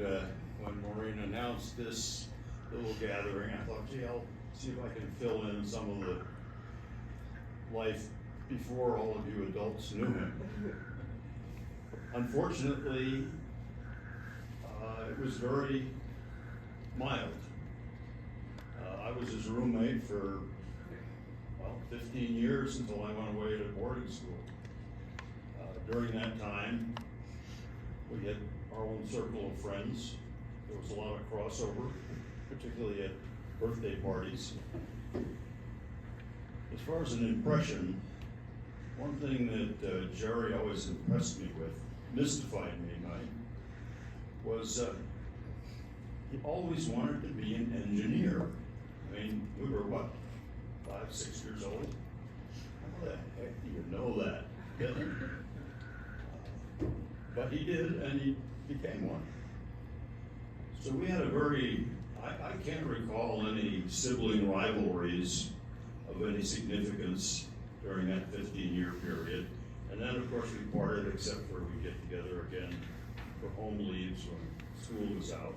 When Maureen announced this little gathering, I thought, gee, I'll see if I can fill in some of the life before all of you adults knew him. Unfortunately, it was very mild. I was his roommate for, 15 years until I went away to boarding school. During that time, we had our own circle of friends. There was a lot of crossover, particularly at birthday parties. As far as an impression, one thing that Jerry always impressed me with, mystified me, was he always wanted to be an engineer. I mean, we were what, 5, 6 years old? How the heck do you know that? But he did, and he became one. So we had a very, I can't recall any sibling rivalries of any significance during that 15-year period. And then, of course, we parted, except for we get together again for home leaves when school was out.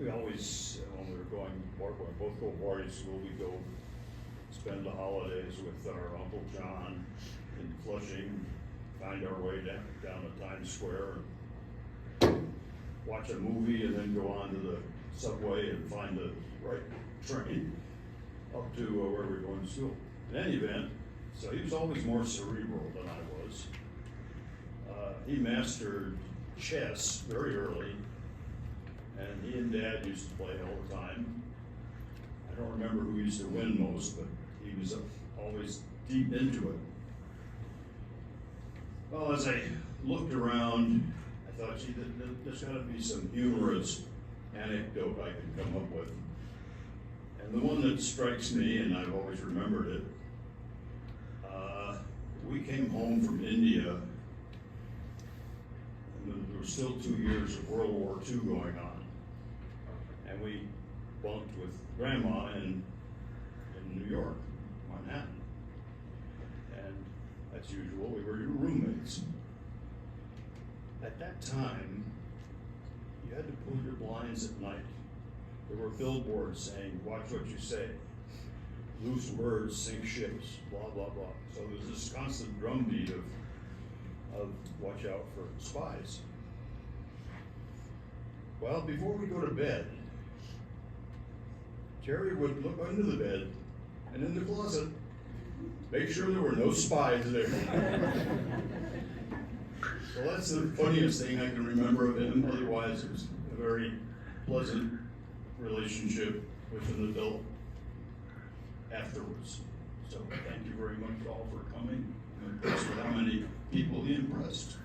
We always, when we were both go boarding school, we go spend the holidays with our Uncle John in Flushing, find our way down to Times Square, and watch a movie, and then go on to the subway and find the right train up to where we were going to school. In any event, so he was always more cerebral than I was. He mastered chess very early, and he and Dad used to play all the time. I don't remember who used to win most, but he was always deep into it. Well, as I looked around, I thought, gee, there's got to be some humorous anecdote I can come up with. And the one that strikes me, and I've always remembered it, we came home from India, and there were still 2 years of World War II going on. And we bunked with Grandma in New York, Manhattan. And as usual, we were roommates. At that time, you had to pull your blinds at night. There were billboards saying, watch what you say. Loose words sink ships, blah, blah, blah. So there was this constant drumbeat of watch out for spies. Well, before we go to bed, Jerry would look under the bed and in the closet, make sure there were no spies there. So that's the funniest thing I can remember of him. Otherwise, it was a very pleasant relationship with an adult afterwards. So thank you very much all for coming. I'm impressed with how many people he impressed.